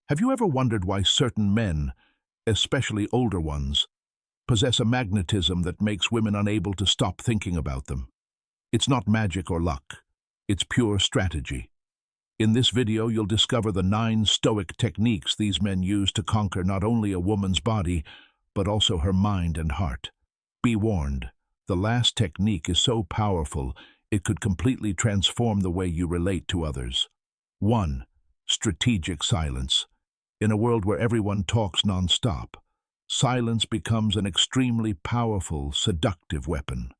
Have you ever wondered why certain men, especially older ones, possess a magnetism that makes women unable to stop thinking about them? It's not magic or luck. It's pure strategy. In this video, you'll discover the 9 stoic techniques these men use to conquer not only a woman's body, but also her mind and heart. Be warned, the last technique is so powerful, it could completely transform the way you relate to others. 1. Strategic silence. In a world where everyone talks non-stop, silence becomes an extremely powerful, seductive weapon.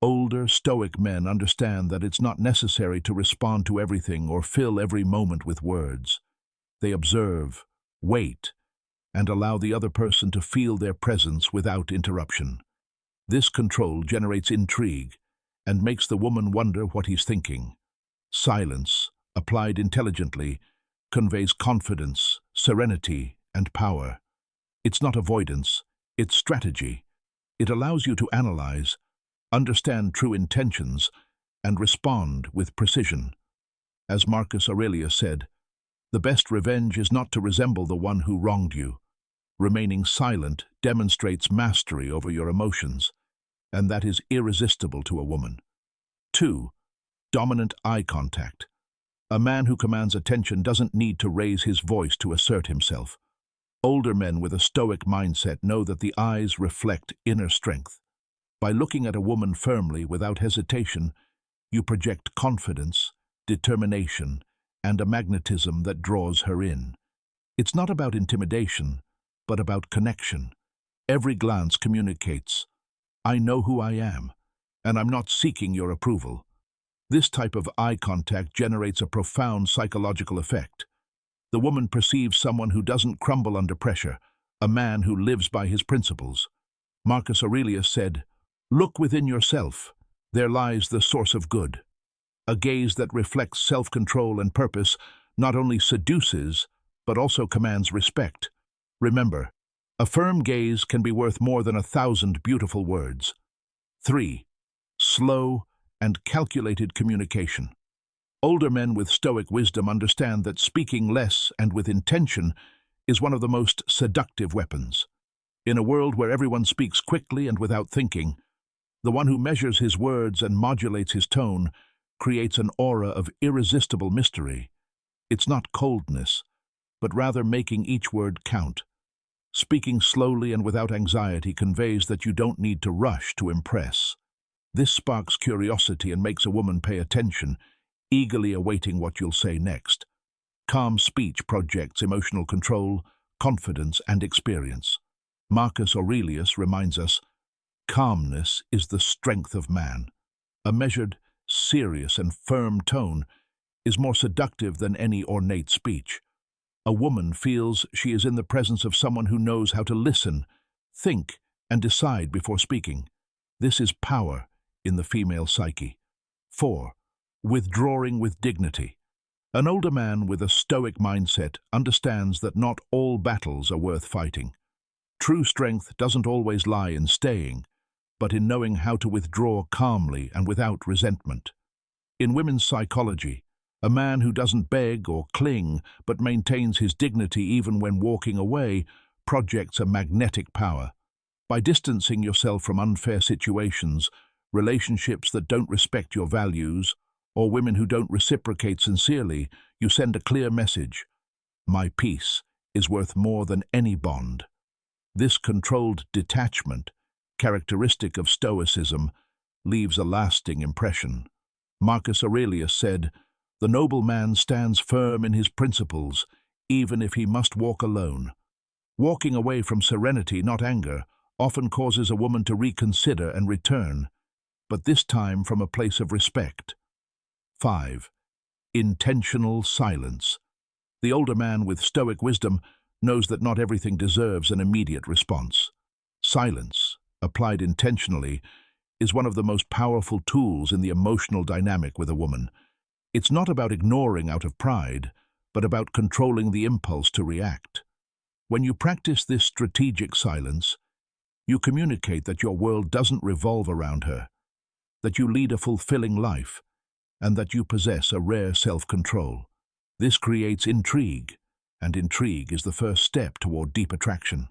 Older, stoic men understand that it's not necessary to respond to everything or fill every moment with words. They observe, wait, and allow the other person to feel their presence without interruption. This control generates intrigue and makes the woman wonder what he's thinking. Silence, applied intelligently, conveys confidence, serenity, and power. It's not avoidance, it's strategy. It allows you to analyze, understand true intentions, and respond with precision. As Marcus Aurelius said, the best revenge is not to resemble the one who wronged you. Remaining silent demonstrates mastery over your emotions, and that is irresistible to a woman. 2. Dominant eye contact. A man who commands attention doesn't need to raise his voice to assert himself. Older men with a stoic mindset know that the eyes reflect inner strength. By looking at a woman firmly without hesitation, you project confidence, determination, and a magnetism that draws her in. It's not about intimidation, but about connection. Every glance communicates, "I know who I am, and I'm not seeking your approval." This type of eye contact generates a profound psychological effect. The woman perceives someone who doesn't crumble under pressure, a man who lives by his principles. Marcus Aurelius said, "Look within yourself. There lies the source of good." A gaze that reflects self-control and purpose not only seduces, but also commands respect. Remember, a firm gaze can be worth more than 1,000 beautiful words. 3. Slow and calculated communication. Older men with stoic wisdom understand that speaking less and with intention is one of the most seductive weapons. In a world where everyone speaks quickly and without thinking, the one who measures his words and modulates his tone creates an aura of irresistible mystery. It's not coldness, but rather making each word count. Speaking slowly and without anxiety conveys that you don't need to rush to impress. This sparks curiosity and makes a woman pay attention, eagerly awaiting what you'll say next. Calm speech projects emotional control, confidence, and experience. Marcus Aurelius reminds us, calmness is the strength of man. A measured, serious, and firm tone is more seductive than any ornate speech. A woman feels she is in the presence of someone who knows how to listen, think, and decide before speaking. This is power in the female psyche. 4. Withdrawing with dignity. An older man with a stoic mindset understands that not all battles are worth fighting. True strength doesn't always lie in staying, but in knowing how to withdraw calmly and without resentment. In women's psychology, a man who doesn't beg or cling but maintains his dignity even when walking away projects a magnetic power. By distancing yourself from unfair situations, relationships that don't respect your values, or women who don't reciprocate sincerely, you send a clear message. My peace is worth more than any bond. This controlled detachment, characteristic of Stoicism, leaves a lasting impression. Marcus Aurelius said, "The noble man stands firm in his principles, even if he must walk alone." Walking away from serenity, not anger, often causes a woman to reconsider and return, but this time from a place of respect. 5. Intentional silence. The older man with stoic wisdom knows that not everything deserves an immediate response. Silence, applied intentionally, is one of the most powerful tools in the emotional dynamic with a woman. It's not about ignoring out of pride, but about controlling the impulse to react. When you practice this strategic silence, you communicate that your world doesn't revolve around her, that you lead a fulfilling life, and that you possess a rare self-control. This creates intrigue and intrigue is the first step toward deep attraction.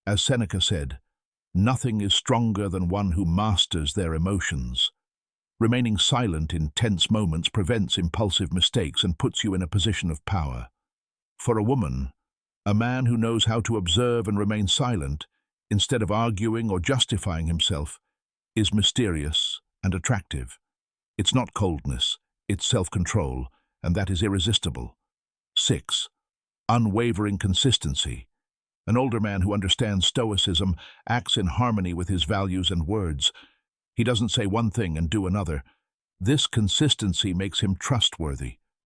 As Seneca said, nothing is stronger than one who masters their emotions. Remaining silent in tense moments prevents impulsive mistakes and puts you in a position of power. For a woman, a man who knows how to observe and remain silent, instead of arguing or justifying himself, is mysterious and attractive. It's not coldness, it's self-control, and that is irresistible. 6. Unwavering consistency. An older man who understands stoicism acts in harmony with his values and words. He doesn't say one thing and do another. This consistency makes him trustworthy.